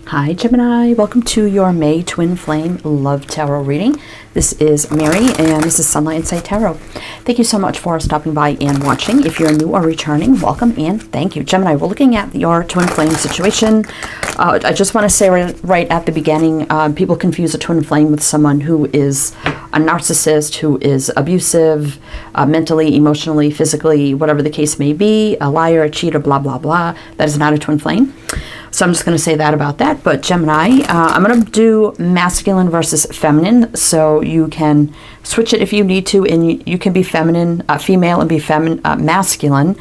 Hi Gemini, welcome to your May Twin Flame Love Tarot reading. This is Mary and this is Sunlight Insight Tarot. Thank you so much for stopping by and watching. If you're new or returning, welcome and thank you. Gemini, we're looking at your twin flame situation. I just want to say right at the beginning, people confuse a twin flame with someone who is a narcissist, who is abusive, mentally, emotionally, physically, whatever the case may be, a liar, a cheater, blah, blah, blah. That is not a twin flame. So I'm just going to say that about that. But Gemini, I'm going to do masculine versus feminine. So you can switch it if you need to, and you can be feminine, female and be masculine,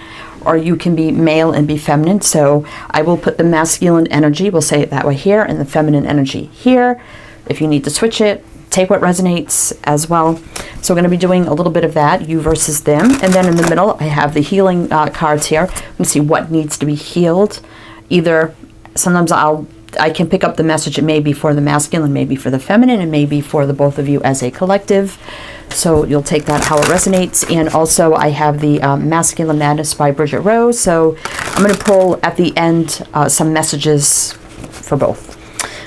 or you can be male and be feminine. So I will put the masculine energy, we'll say it that way here, and the feminine energy here. If you need to switch it, take what resonates as well. So we're going to be doing a little bit of that, you versus them. And then in the middle, I have the healing cards here. Let's see what needs to be healed. Either sometimes I can pick up the message. It may be for the masculine, maybe for the feminine, and maybe for the both of you as a collective. So you'll take that how it resonates. And also I have the Masculine Madness by Bridget Rose. So I'm going to pull at the end some messages for both.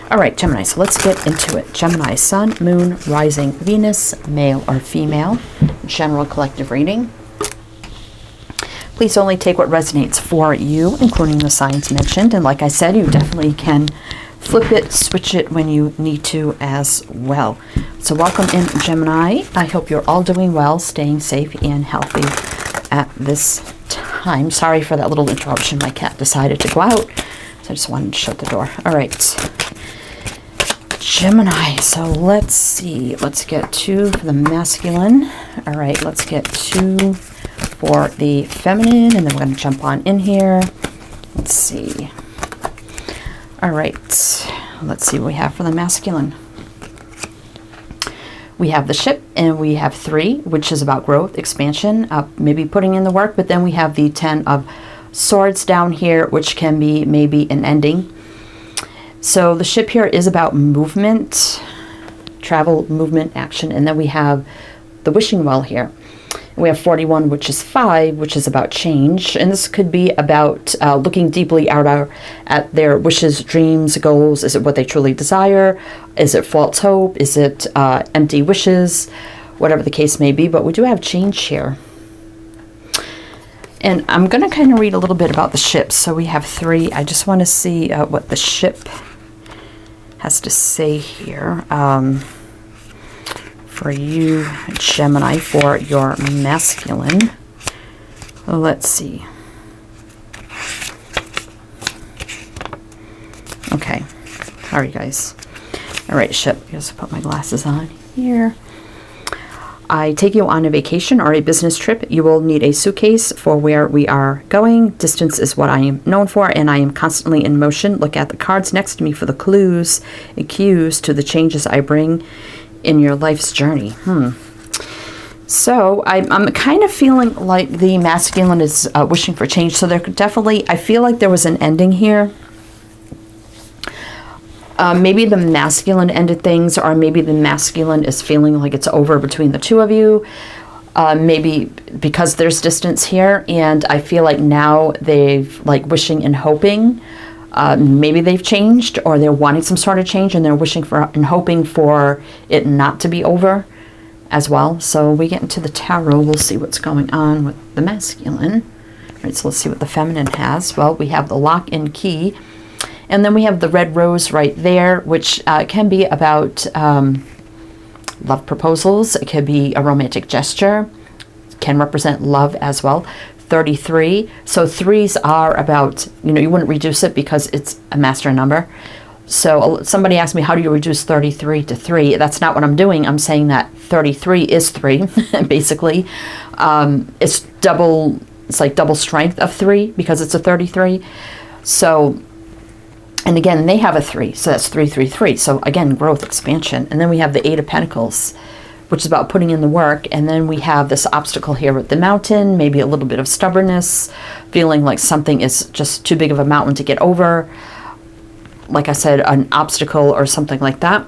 All right, Gemini, so let's get into it. Gemini, Sun, Moon, Rising, Venus, male or female, general collective reading. Please only take what resonates for you, including the signs mentioned. And like I said, you definitely can flip it, switch it when you need to as well. So welcome in, Gemini. I hope you're all doing well, staying safe and healthy at this time. Sorry for that little interruption. My cat decided to go out, so I just wanted to shut the door. All right, Gemini. So let's see. Let's get two for the masculine. All right, let's get two for the feminine, and then we're going to jump on in here. Let's see. All right, let's see what we have for the masculine. We have the Ship, and we have 3, which is about growth, expansion, maybe putting in the work. But then we have the 10 of Swords down here, which can be maybe an ending. So the Ship here is about movement, travel, movement, action. And then we have the Wishing Well here. We have 41, which is 5, which is about change. And this could be about looking deeply out at their wishes, dreams, goals. Is it what they truly desire? Is it false hope? Is it empty wishes? Whatever the case may be. But we do have change here. And I'm going to kind of read a little bit about the Ship. So we have 3. I just want to see what the Ship has to say here. For you, Gemini, for your masculine. Let's see. Okay. All right, guys. All right, Ship. Just put my glasses on here. I take you on a vacation or a business trip. You will need a suitcase for where we are going. Distance is what I am known for, and I am constantly in motion. Look at the cards next to me for the clues and cues to the changes I bring in your life's journey. So I'm kind of feeling like the masculine is wishing for change. So there could definitely, I feel like there was an ending here. Maybe the masculine ended things, or maybe the masculine is feeling like it's over between the two of you. Maybe because there's distance here, and I feel like now they've like wishing and hoping. Maybe they've changed, or they're wanting some sort of change, and they're wishing for and hoping for it not to be over as well. So we get into the tarot. We'll see what's going on with the masculine. All right, so let's see what the feminine has. Well, we have the Lock and Key, and then we have the Red Rose right there, which can be about love proposals. It could be a romantic gesture. It can represent love as well. 33. So 3s are about, you wouldn't reduce it because it's a master number. So somebody asked me, how do you reduce 33 to 3? That's not what I'm doing. I'm saying that 33 is 3, basically. It's like double strength of 3 because it's a 33. So, and again, they have a 3. So that's 3, 3, 3. So again, growth, expansion. And then we have the 8 of Pentacles, which is about putting in the work. And then we have this obstacle here with the Mountain, maybe a little bit of stubbornness, feeling like something is just too big of a mountain to get over. Like I said, an obstacle or something like that.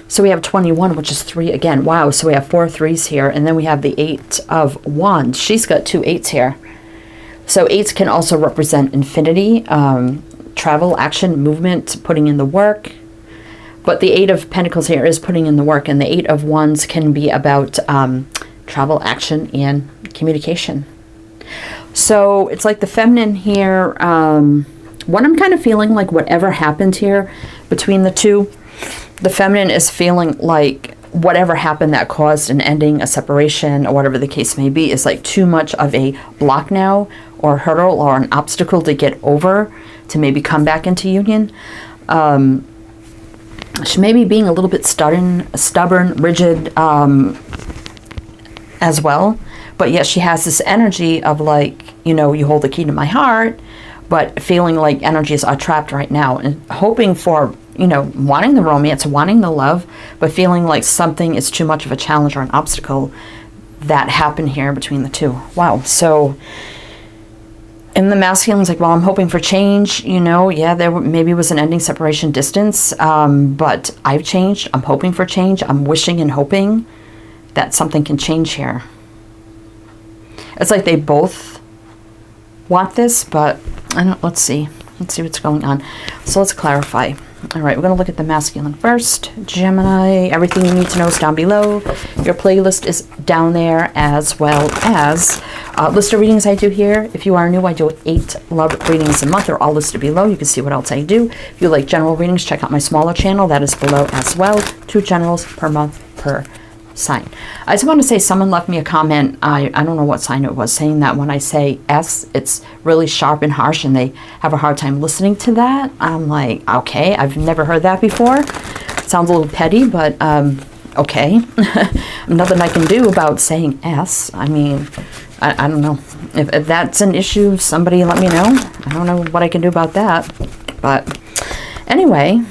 So we have 21, which is 3 again. Wow, so we have 4 3s here. And then we have the 8 of Wands. She's got 2 8s here. So 8s can also represent infinity. travel, action, movement, putting in the work. But the Eight of Pentacles here is putting in the work, and the Eight of Wands can be about travel, action, and communication. So it's like the feminine here, what I'm kind of feeling like whatever happened here between the two, the feminine is feeling like whatever happened that caused an ending, a separation, or whatever the case may be, is like too much of a block now, or hurdle, or an obstacle to get over to maybe come back into union. She may be being a little bit stubborn, rigid as well. But yet she has this energy of like, you know, you hold the key to my heart, but feeling like energies are trapped right now and hoping for, you know, wanting the romance, wanting the love, but feeling like something is too much of a challenge or an obstacle that happened here between the two. Wow. So in the masculine's like, well, I'm hoping for change, you know, yeah, there maybe was an ending, separation, distance, but I've changed. I'm hoping for change. I'm wishing and hoping that something can change here. It's like they both want this, but I don't, let's see what's going on. So let's clarify. All right, we're going to look at the masculine first. Gemini, everything you need to know is down below. Your playlist is down there, as well as list of readings I do here. If you are new, I do 8 love readings a month. They're all listed below. You can see what else I do. If you like general readings, check out my smaller channel. That is below as well. 2 generals per month per sign. I just want to say someone left me a comment, I don't know what sign it was, saying that when I say S, it's really sharp and harsh and they have a hard time listening to that. I'm like, okay, I've never heard that before. It sounds a little petty, but okay. Nothing I can do about saying S. I mean, I don't know. If that's an issue, somebody let me know. I don't know what I can do about that. But anyway,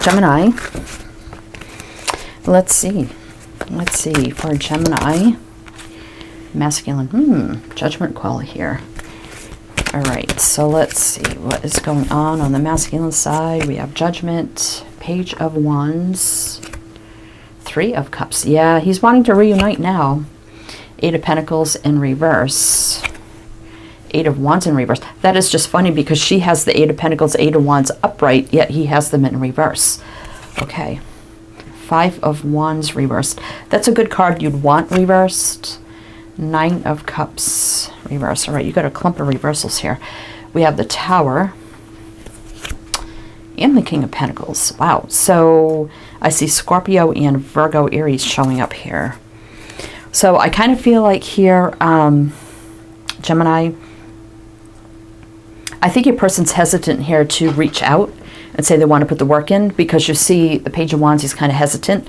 Gemini. Let's see for Gemini, masculine, judgment call here. All right, so let's see what is going on the masculine side. We have judgment, Page of Wands, 3 of Cups. Yeah, he's wanting to reunite now. 8 of Pentacles in reverse. 8 of Wands in reverse. That is just funny because she has the 8 of Pentacles, 8 of Wands upright, yet he has them in reverse. Okay. 5 of Wands reversed. That's a good card you'd want reversed. 9 of Cups reversed. All right, you got a clump of reversals here. We have the Tower and the King of Pentacles. Wow. So I see Scorpio and Virgo Aries showing up here. So I kind of feel like here, Gemini, I think your person's hesitant here to reach out and say they want to put the work in, because you see the Page of Wands, he's kind of hesitant.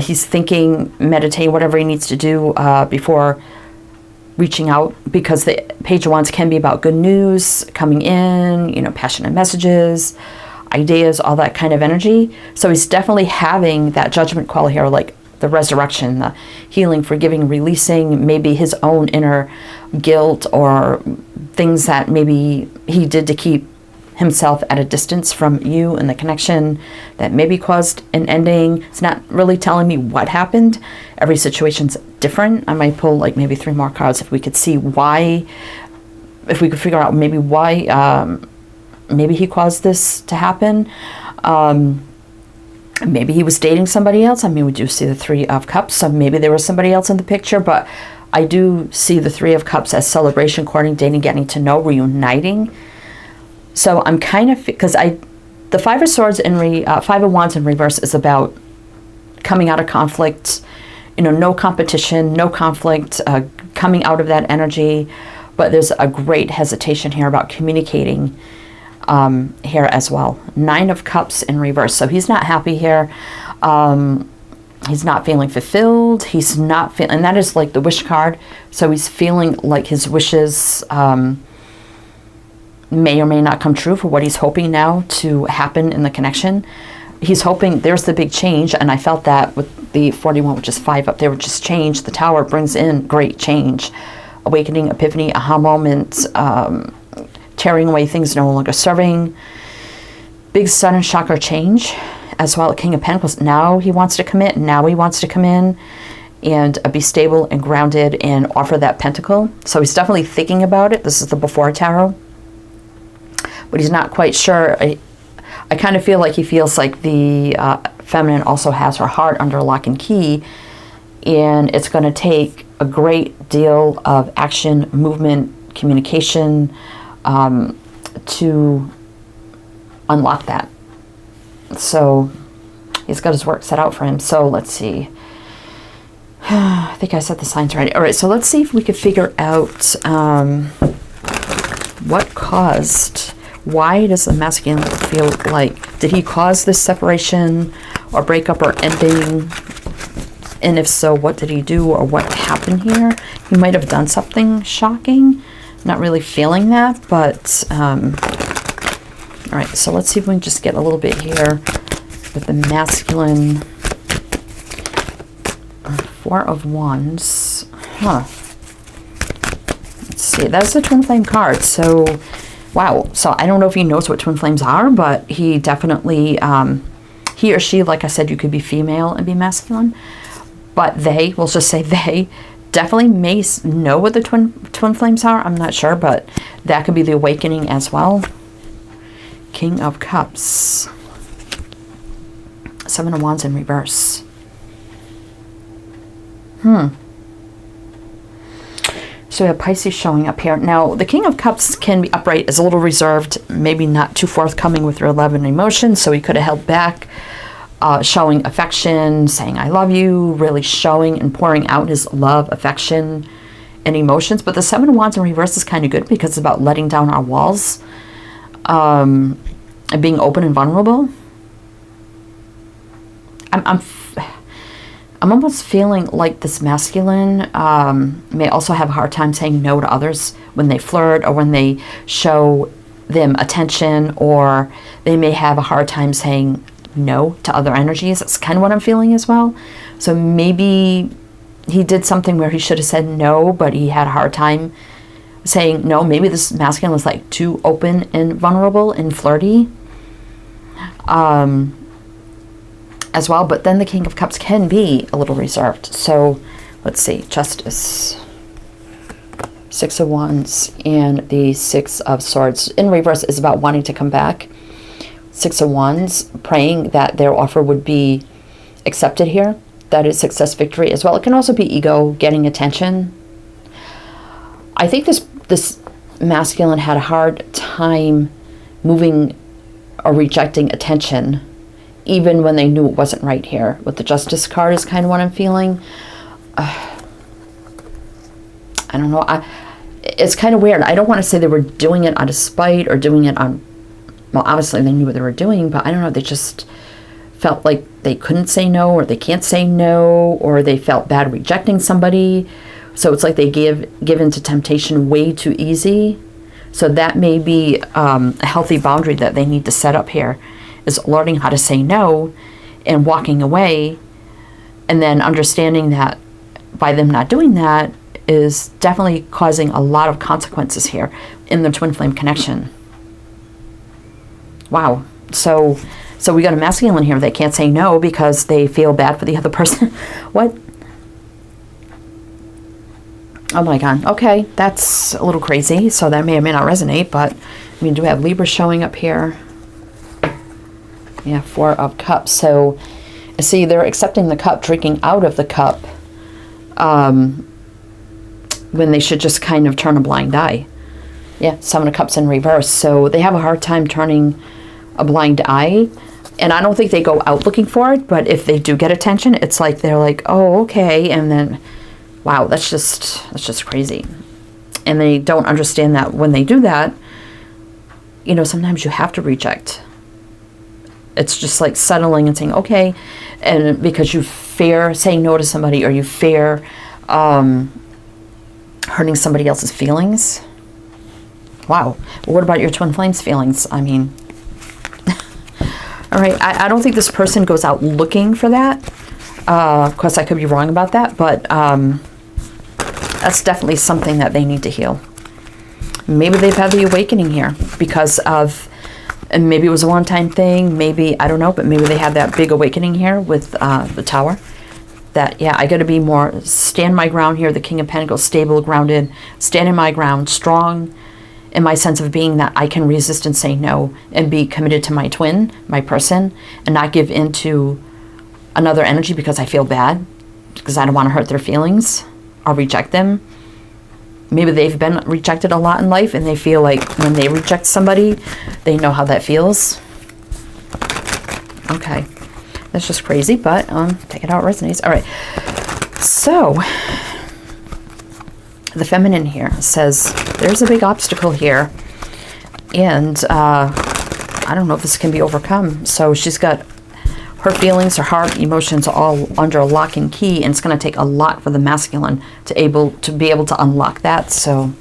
He's thinking, meditating, whatever he needs to do before reaching out, because the Page of Wands can be about good news coming in, you know, passionate messages, ideas, all that kind of energy. So he's definitely having that judgment call here, like the resurrection, the healing, forgiving, releasing, maybe his own inner guilt or things that maybe he did to keep himself at a distance from you and the connection that maybe caused an ending. It's not really telling me what happened. Every situation's different. I might pull like maybe 3 more cards if we could see why, if we could figure out maybe why, maybe he caused this to happen. Maybe he was dating somebody else. I mean, we do see the 3 of Cups, so maybe there was somebody else in the picture, but I do see the 3 of Cups as celebration, courting, dating, getting to know, reuniting. So I'm kind of, because the 5 of Swords in 5 of Wands in reverse is about coming out of conflict, you know, no competition, no conflict, coming out of that energy. But there's a great hesitation here about communicating here as well. 9 of Cups in reverse. So he's not happy here. He's not feeling fulfilled. He's not feeling, and that is like the wish card. So he's feeling like his wishes may or may not come true for what he's hoping now to happen in the connection. He's hoping there's the big change, and I felt that with the 41, which is 5 up there, which is change. The Tower brings in great change, awakening, epiphany, aha moment, tearing away things no longer serving, big sudden shocker change, as well. King of Pentacles, now he wants to commit, now he wants to come in and be stable and grounded and offer that pentacle. So he's definitely thinking about it. This is the Before Tarot. but he's not quite sure. I kind of feel like he feels like the feminine also has her heart under lock and key, and it's going to take a great deal of action, movement, communication to unlock that. So he's got his work set out for him. So let's see. I think I said the signs right. All right, so let's see if we could figure out why does the masculine feel like, did he cause this separation or breakup or ending? And if so, what did he do or what happened here? He might have done something shocking. Not really feeling that, but all right, so let's see if we can just get a little bit here with the masculine. Four of Wands. Let's see. That's the Twin Flame card. So, wow. So I don't know if he knows what Twin Flames are, but he definitely, he or she, like I said, you could be female and be masculine. But they, we'll just say they, definitely may know what the twin flames are. I'm not sure, but that could be the awakening as well. King of Cups. Seven of Wands in reverse. So we have Pisces showing up here. Now, the King of Cups can be upright, is a little reserved, maybe not too forthcoming with your love and emotion, so he could have held back, showing affection, saying I love you, really showing and pouring out his love, affection, and emotions. But the Seven of Wands in reverse is kind of good because it's about letting down our walls and being open and vulnerable. I'm almost feeling like this masculine may also have a hard time saying no to others when they flirt or when they show them attention, or they may have a hard time saying no to other energies. That's kind of what I'm feeling as well. So maybe he did something where he should have said no, but he had a hard time saying no. Maybe this masculine was like too open and vulnerable and flirty. As well, but then the King of Cups can be a little reserved. So let's see, Justice, Six of Wands, and the Six of Swords in reverse is about wanting to come back. Six of Wands, praying that their offer would be accepted here. That is success, victory as well. It can also be ego, getting attention. I think this masculine had a hard time moving or rejecting attention, even when they knew it wasn't right here. With the Justice card is kind of what I'm feeling. I don't know. It's kind of weird. I don't want to say they were doing it out of spite or doing it on, well, obviously they knew what they were doing, but I don't know. They just felt like they couldn't say no, or they can't say no, or they felt bad rejecting somebody. So it's like they give in to temptation way too easy. So that may be a healthy boundary that they need to set up here, is learning how to say no and walking away, and then understanding that by them not doing that is definitely causing a lot of consequences here in the twin flame connection. Wow. So we got a masculine here that can't say no because they feel bad for the other person. What? Oh my God. Okay, that's a little crazy. So that may or may not resonate, but I mean, do we have Libra showing up here? Yeah, Four of Cups. So, see, they're accepting the cup, drinking out of the cup, when they should just kind of turn a blind eye. Yeah, Seven of Cups in reverse. So they have a hard time turning a blind eye. And I don't think they go out looking for it, but if they do get attention, it's like they're like, oh, okay. And then, wow, that's just crazy. And they don't understand that when they do that, you know, sometimes you have to reject. It's just like settling and saying, okay, and because you fear saying no to somebody, or you fear hurting somebody else's feelings. Wow. Well, what about your twin flames feelings? I mean, all right, I don't think this person goes out looking for that. Of course, I could be wrong about that, but that's definitely something that they need to heal. Maybe they've had the awakening here because of, and maybe it was a one-time thing, maybe, I don't know, but maybe they had that big awakening here with the Tower. That, yeah, I got to be more, stand my ground here, the King of Pentacles, stable, grounded, standing my ground, strong, in my sense of being, that I can resist and say no and be committed to my twin, my person, and not give into another energy because I feel bad, because I don't want to hurt their feelings or reject them. Maybe they've been rejected a lot in life and they feel like when they reject somebody, they know how that feels. Okay. That's just crazy, but take it how it resonates. All right. So, the feminine here says there's a big obstacle here. And I don't know if this can be overcome. So, she's got her feelings, her heart, emotions all under lock and key. And it's going to take a lot for the masculine to be able to unlock that. So,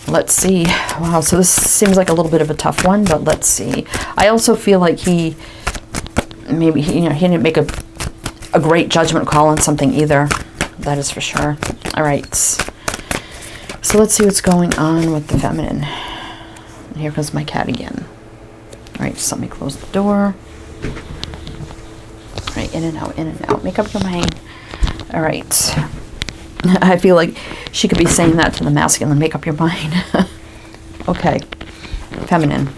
let's see. Wow. So, this seems like a little bit of a tough one, but let's see. I also feel like he didn't make a great judgment call on something either. That is for sure. All right. So let's see what's going on with the feminine. Here comes my cat again. All right, just let me close the door. All right, in and out, in and out. Make up your mind. All right. I feel like she could be saying that to the masculine. Make up your mind. Okay. Feminine.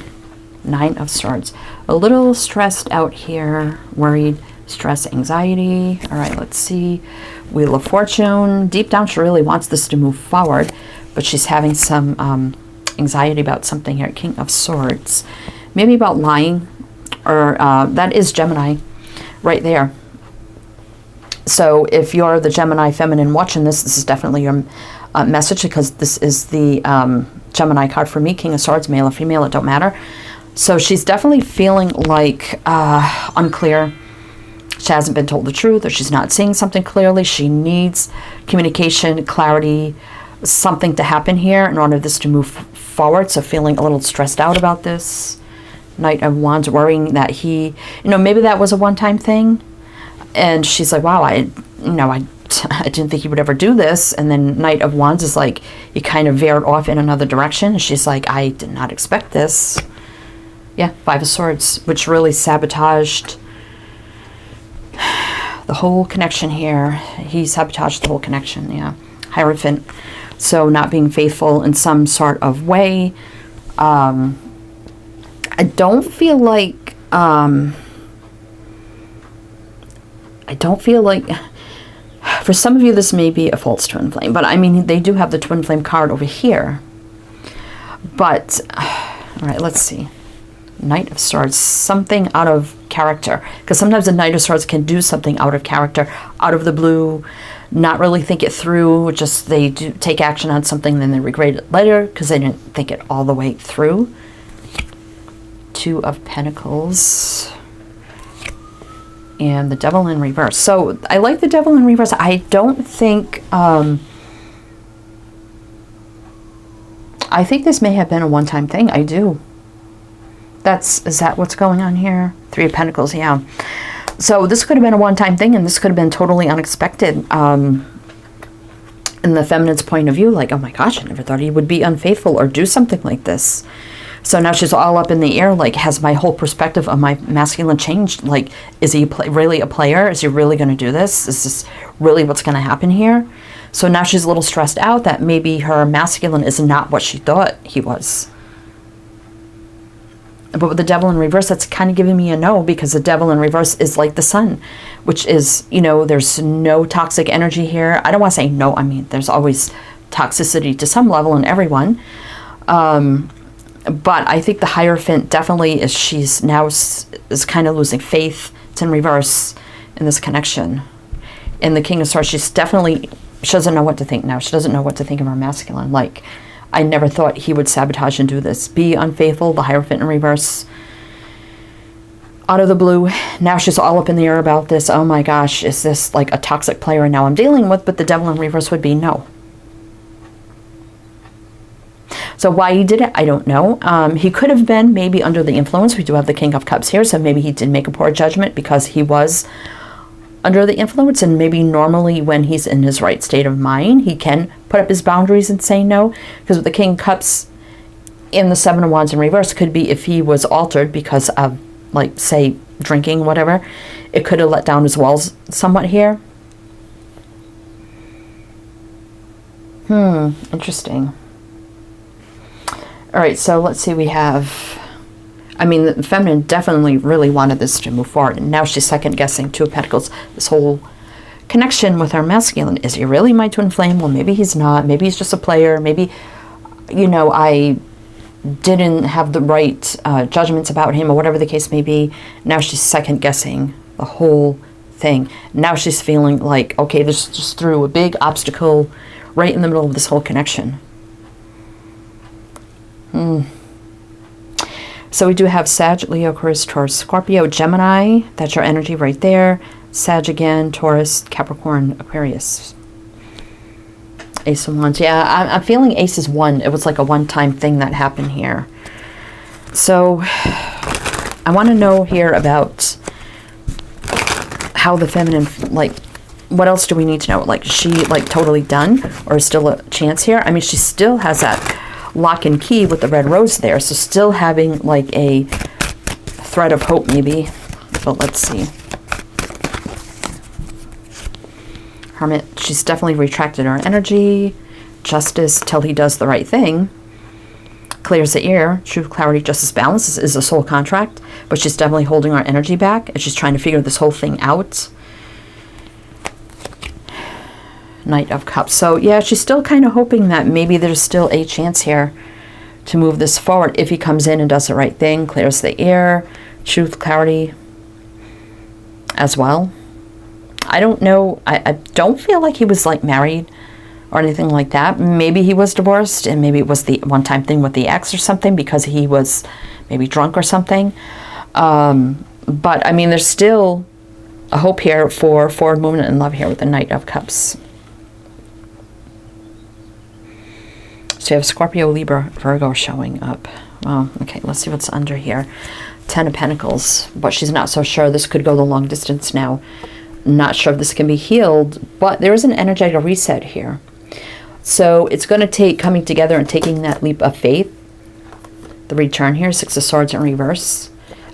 9 of Swords. A little stressed out here, worried, stress, anxiety. All right, let's see. Wheel of Fortune. Deep down, she really wants this to move forward, but she's having some anxiety about something here. King of Swords. Maybe about lying, or that is Gemini right there. So if you're the Gemini feminine watching this, this is definitely your message, because this is the Gemini card for me. King of Swords, male or female, it don't matter. So she's definitely feeling like unclear. She hasn't been told the truth, or she's not seeing something clearly. She needs communication, clarity, something to happen here in order for this to move forward. So feeling a little stressed out about this. Knight of Wands, worrying that maybe that was a one-time thing. And she's like, wow, I didn't think he would ever do this. And then Knight of Wands is like, he kind of veered off in another direction. And she's like, I did not expect this. Yeah, 5 of Swords, which really sabotaged the whole connection here. He sabotaged the whole connection, yeah. Hierophant. So not being faithful in some sort of way. I don't feel like for some of you this may be a false twin flame, but I mean they do have the twin flame card over here. But all right, let's see. Knight of Swords, something out of character, because sometimes the Knight of Swords can do something out of character, out of the blue, not really think it through, just they do take action on something, then they regret it later because they didn't think it all the way through. 2 of Pentacles and the Devil in reverse. So I like the Devil in reverse. I don't think I think this may have been a one-time thing. I do. Is that what's going on here? 3 of Pentacles, yeah. So this could have been a one-time thing, and this could have been totally unexpected. In the feminine's point of view, like, oh my gosh, I never thought he would be unfaithful or do something like this. So now she's all up in the air, like, has my whole perspective of my masculine changed? Like, is he really a player? Is he really going to do this? Is this really what's going to happen here? So now she's a little stressed out that maybe her masculine is not what she thought he was. But with the Devil in reverse, that's kind of giving me a no, because the Devil in reverse is like the Sun, which is, there's no toxic energy here. I don't want to say no. I mean, there's always toxicity to some level in everyone. But I think the Hierophant definitely she's now is kind of losing faith. It's in reverse in this connection. In the King of Swords, she doesn't know what to think now. She doesn't know what to think of her masculine. Like, I never thought he would sabotage and do this. Be unfaithful, the Hierophant in reverse. Out of the blue. Now she's all up in the air about this. Oh my gosh, is this like a toxic player now I'm dealing with? But the Devil in reverse would be no. So why he did it, I don't know. He could have been maybe under the influence. We do have the King of Cups here, so maybe he did make a poor judgment because he was under the influence, and maybe normally when he's in his right state of mind, he can put up his boundaries and say no. Because with the King of Cups in the 7 of Wands in reverse, could be if he was altered because of, like, say, drinking, whatever, it could have let down his walls somewhat here. Interesting. All right, so let's see, we have, I mean, the feminine definitely really wanted this to move forward, and now she's second guessing. Two of Pentacles, this whole connection with our masculine. Is he really my twin flame? Well, maybe he's not. Maybe he's just a player. Maybe, you know, I didn't have the right judgments about him, or whatever the case may be. Now she's second guessing the whole thing. Now she's feeling like, okay, this just threw a big obstacle right in the middle of this whole connection. So we do have Sag, Leo, Aquarius, Taurus, Scorpio, Gemini. That's your energy right there. Sag again, Taurus, Capricorn, Aquarius. Ace of Wands. Yeah, I'm feeling Ace is one. It was like a one-time thing that happened here. So I want to know here about how the feminine, like, what else do we need to know? Like, is she like totally done, or is still a chance here? I mean, she still has that lock and key with the red rose there, so still having like a thread of hope maybe. But let's see. Hermit, she's definitely retracted her energy. Justice, till he does the right thing. Clears the air. Truth, clarity, justice, balance is a soul contract, but she's definitely holding her energy back, and she's trying to figure this whole thing out. Knight of Cups. So yeah, she's still kind of hoping that maybe there's still a chance here to move this forward if he comes in and does the right thing, clears the air, truth, clarity as well. I don't know. I don't feel like he was like married or anything like that. Maybe he was divorced, and maybe it was the one-time thing with the ex or something, because he was maybe drunk or something. But I mean, there's still a hope here for forward movement and love here with the Knight of Cups. So you have Scorpio, Libra, Virgo showing up. Well, okay, let's see what's under here. Ten of Pentacles, but she's not so sure. This could go the long distance now. Not sure if this can be healed, but there is an energetic reset here. So it's going to take coming together and taking that leap of faith. The return here, Six of Swords in reverse.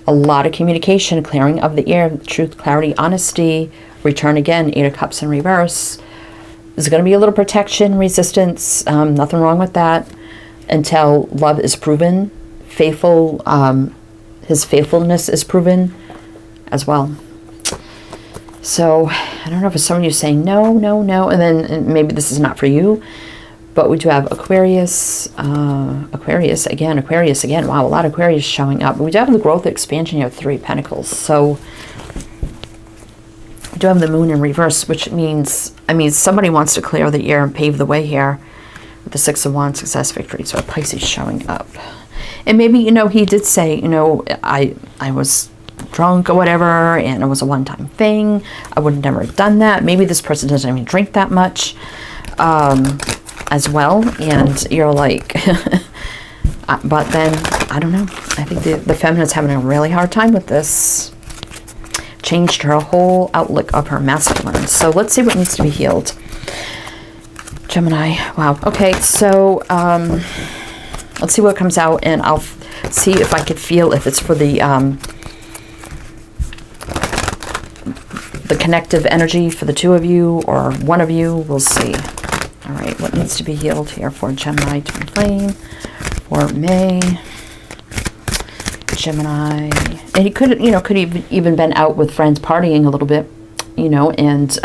A lot of communication, clearing of the air, truth, clarity, honesty. Return again, Eight of Cups in reverse. There's going to be a little protection, resistance, nothing wrong with that, until love is proven, faithful, his faithfulness is proven as well. So I don't know if it's someone who's saying no, no, no, and then maybe this is not for you, but we do have Aquarius, Aquarius again. Wow, a lot of Aquarius showing up. We do have the growth expansion. You have Three of Pentacles. So we do have the Moon in reverse, which means, I mean, somebody wants to clear the air and pave the way here with the Six of Wands, success, victory. So Pisces showing up. And maybe, you know, he did say, you know, I was drunk or whatever, and it was a one-time thing. I would have never done that. Maybe this person doesn't even drink that much as well. And you're like, but then, I don't know. I think the feminine's having a really hard time with this. Changed her whole outlook of her masculine. So let's see what needs to be healed. Gemini. Wow. Okay, so let's see what comes out, and I'll see if I could feel if it's for the connective energy for the two of you or one of you. We'll see. All right, what needs to be healed here for Gemini twin flame for May? Gemini, and he could, you know, could even been out with friends partying a little bit, you know, and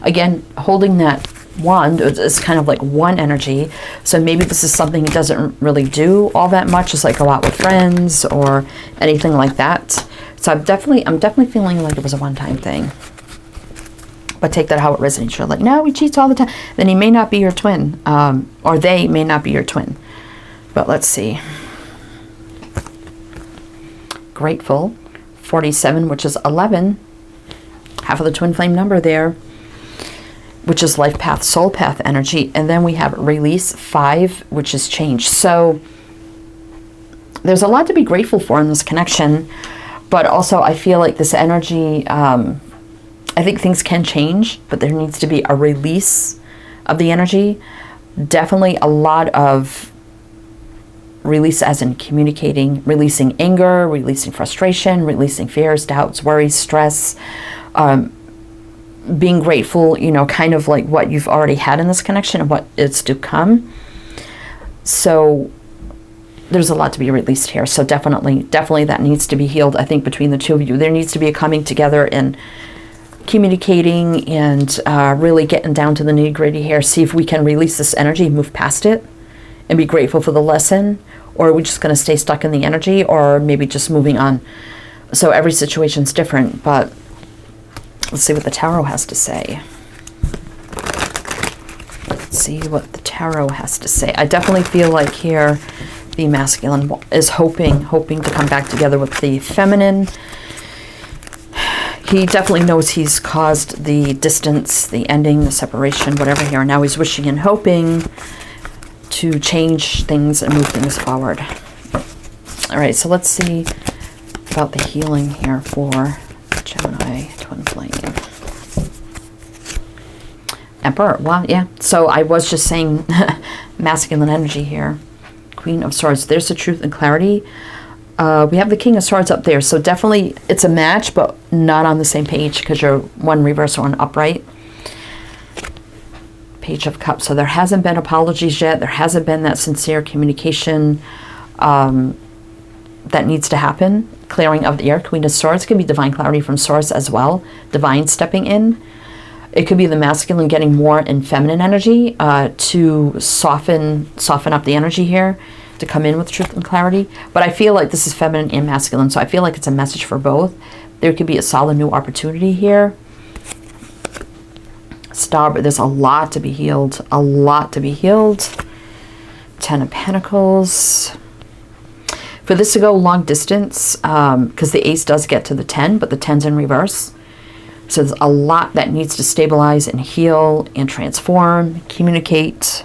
again, holding that wand is kind of like one energy. So maybe this is something he doesn't really do all that much, just like go out with friends or anything like that. So I'm definitely feeling like it was a one-time thing. But take that how it resonates. You're like, no, he cheats all the time. Then he may not be your twin, or they may not be your twin. But let's see. Grateful, 47, which is 11, half of the twin flame number there, which is life path, soul path energy. And then we have release, 5, which is change. So there's a lot to be grateful for in this connection, but also I feel like this energy, I think things can change, but there needs to be a release of the energy. Definitely a lot of release, as in communicating, releasing anger, releasing frustration, releasing fears, doubts, worries, stress, being grateful, you know, kind of like what you've already had in this connection and what is to come. So there's a lot to be released here. So definitely that needs to be healed. I think between the two of you, there needs to be a coming together and communicating and really getting down to the nitty gritty here. See if we can release this energy, move past it, and be grateful for the lesson. Or are we just going to stay stuck in the energy, or maybe just moving on? So every situation's different, but let's see what the tarot has to say. Let's see what the tarot has to say. I definitely feel like here the masculine is hoping to come back together with the feminine. He definitely knows he's caused the distance, the ending, the separation, whatever here. Now he's wishing and hoping to change things and move things forward. All right, so let's see about the healing here for Gemini twin flame. Emperor. Wow, yeah. So I was just saying masculine energy here. Queen of Swords. There's the truth and clarity. We have the King of Swords up there. So definitely it's a match, but not on the same page because you're one reverse or one upright. Page of Cups. So there hasn't been apologies yet. There hasn't been that sincere communication that needs to happen. Clearing of the air. Queen of Swords can be divine clarity from source as well. Divine stepping in. It could be the masculine getting more in feminine energy to soften up the energy here, to come in with truth and clarity. But I feel like this is feminine and masculine, so I feel like it's a message for both. There could be a solid new opportunity here. Star, but there's a lot to be healed. A lot to be healed. 10 of Pentacles. For this to go long distance, because the Ace does get to the 10, but the 10's in reverse. So there's a lot that needs to stabilize and heal and transform, communicate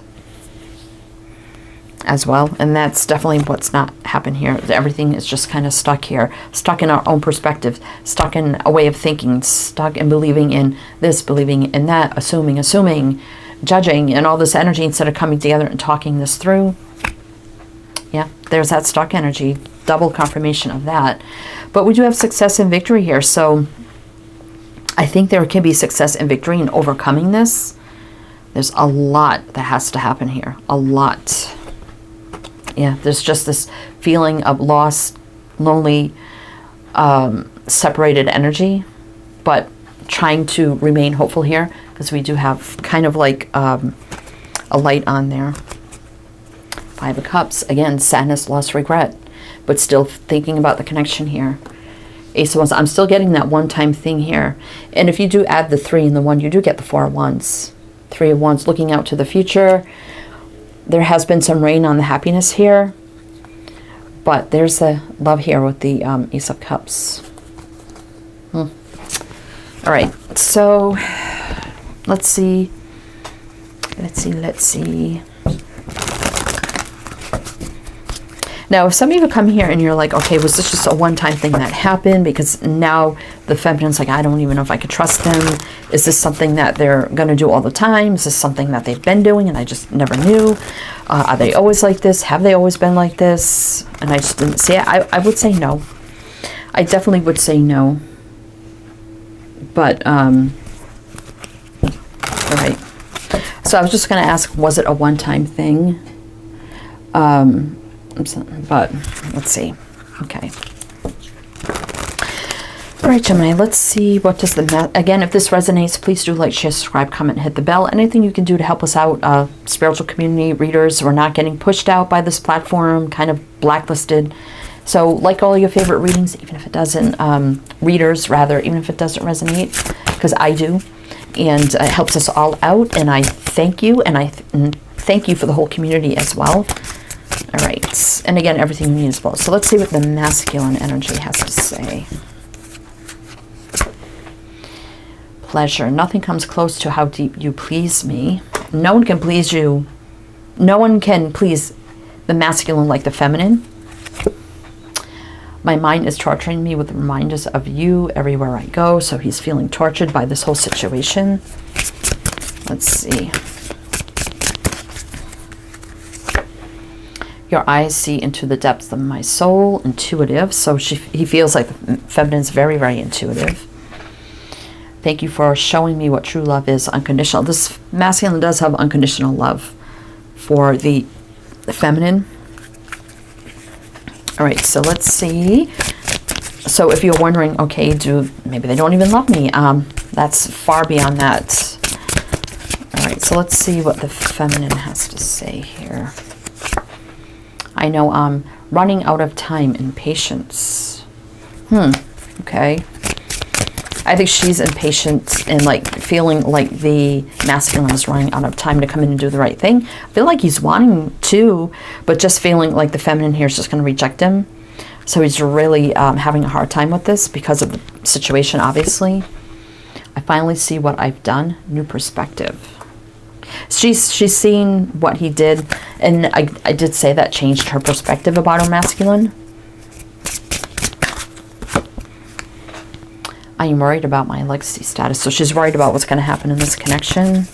as well. And that's definitely what's not happened here. Everything is just kind of stuck here, stuck in our own perspective, stuck in a way of thinking, stuck in believing in this, believing in that, assuming, judging, and all this energy instead of coming together and talking this through. Yeah, there's that stuck energy, double confirmation of that. But we do have success and victory here. So I think there can be success and victory in overcoming this. There's a lot that has to happen here. A lot. Yeah, there's just this feeling of lost, lonely, separated energy. But trying to remain hopeful here, because we do have kind of like a light on there. 5 of Cups. Again, sadness, loss, regret. But still thinking about the connection here. Ace of Wands. I'm still getting that one-time thing here. And if you do add the 3 and the 1, you do get the 4 of Wands. 3 of Wands, looking out to the future. There has been some rain on the happiness here. But there's the love here with the Ace of Cups. All right. So, let's see. Let's see. Now, if some of you come here and you're like, okay, was this just a one-time thing that happened? Because now the feminine's like, I don't even know if I could trust them. Is this something that they're going to do all the time? Is this something that they've been doing and I just never knew? Are they always like this? Have they always been like this? And I just didn't see it. I would say no. I definitely would say no. But, all right. So I was just going to ask, was it a one-time thing? But let's see. Okay. All right, Gemini, let's see what does the again, if this resonates, please do like, share, subscribe, comment, hit the bell. Anything you can do to help us out. Spiritual community readers, we're not getting pushed out by this platform, kind of blacklisted. So like all your favorite readings, even if it doesn't, readers rather, even if it doesn't resonate, because I do. And it helps us all out. And I thank you. And I thank you for the whole community as well. All right. And again, everything you need is both. So let's see what the masculine energy has to say. Pleasure. Nothing comes close to how deep you please me. No one can please you. No one can please the masculine like the feminine. My mind is torturing me with reminders of you everywhere I go. So he's feeling tortured by this whole situation. Let's see. Your eyes see into the depths of my soul. Intuitive. So he feels like the feminine is very, very intuitive. Thank you for showing me what true love is. Unconditional. This masculine does have unconditional love for the feminine. All right, so let's see. So if you're wondering, okay, maybe they don't even love me. That's far beyond that. All right, so let's see what the feminine has to say here. I know I'm running out of time and patience. Okay. I think she's impatient and like feeling like the masculine is running out of time to come in and do the right thing. I feel like he's wanting to, but just feeling like the feminine here is just going to reject him. So he's really having a hard time with this because of the situation, obviously. I finally see what I've done. New perspective. She's seen what he did, and I did say that changed her perspective about her masculine. I am worried about my legacy status. So she's worried about what's going to happen in this connection.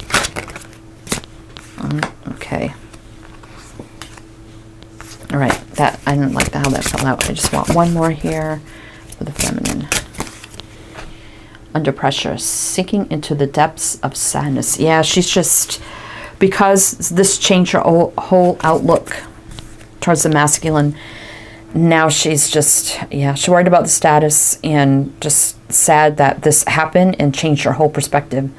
Okay. All right. That I didn't like how that fell out. I just want one more here for the feminine. Under pressure, sinking into the depths of sadness. Yeah, she's just, because this changed her whole outlook towards the masculine. Now she's just, yeah, she's worried about the status and just sad that this happened and changed her whole perspective.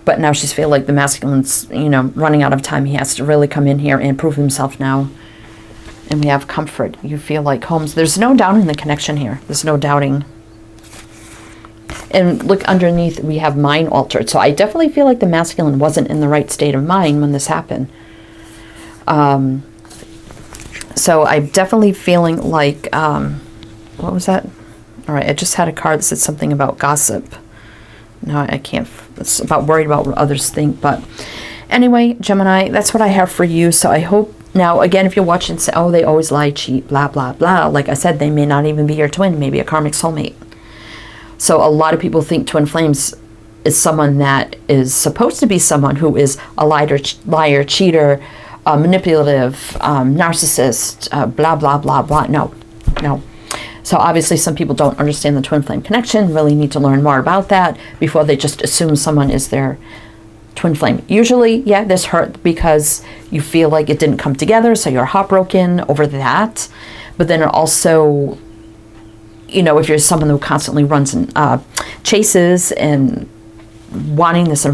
But now she's feeling like the masculine's, you know, running out of time. He has to really come in here and prove himself now. And we have comfort. You feel like homes. There's no doubting the connection here. There's no doubting. And look underneath, we have mind altered. So I definitely feel like the masculine wasn't in the right state of mind when this happened. So I'm definitely feeling like, what was that? All right, I just had a card that said something about gossip. No, I can't, it's about worried about what others think. But anyway, Gemini, that's what I have for you. So I hope, now again, if you're watching, say, oh, they always lie, cheat, blah, blah, blah. Like I said, they may not even be your twin, maybe a karmic soulmate. So a lot of people think twin flames is someone that is supposed to be someone who is a liar, cheater, manipulative, narcissist, blah, blah, blah, blah. No. So obviously some people don't understand the twin flame connection, really need to learn more about that before they just assume someone is their twin flame. Usually, yeah, there's hurt because you feel like it didn't come together, so you're heartbroken over that. But then it also, you know, if you're someone who constantly runs and chases and wanting this,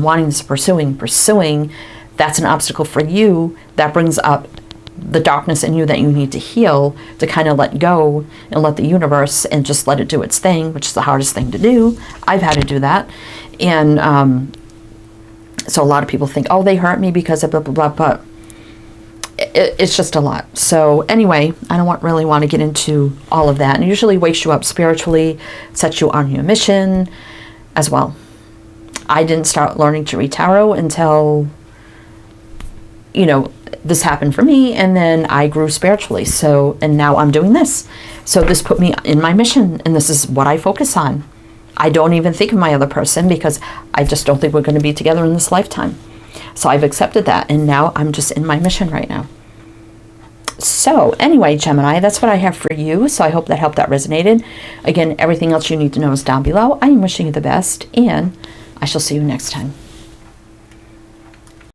pursuing, that's an obstacle for you. That brings up the darkness in you that you need to heal, to kind of let go and let the universe and just let it do its thing, which is the hardest thing to do. I've had to do that. And so a lot of people think, oh, they hurt me because of blah, blah, blah, but it's just a lot. So anyway, I don't really want to get into all of that. And it usually wakes you up spiritually, sets you on your mission as well. I didn't start learning to read tarot until, you know, this happened for me, and then I grew spiritually. So, and now I'm doing this. So this put me in my mission, and this is what I focus on. I don't even think of my other person because I just don't think we're going to be together in this lifetime. So I've accepted that, and now I'm just in my mission right now. So anyway, Gemini, that's what I have for you. So I hope that helped, that resonated. Again, everything else you need to know is down below. I am wishing you the best, and I shall see you next time.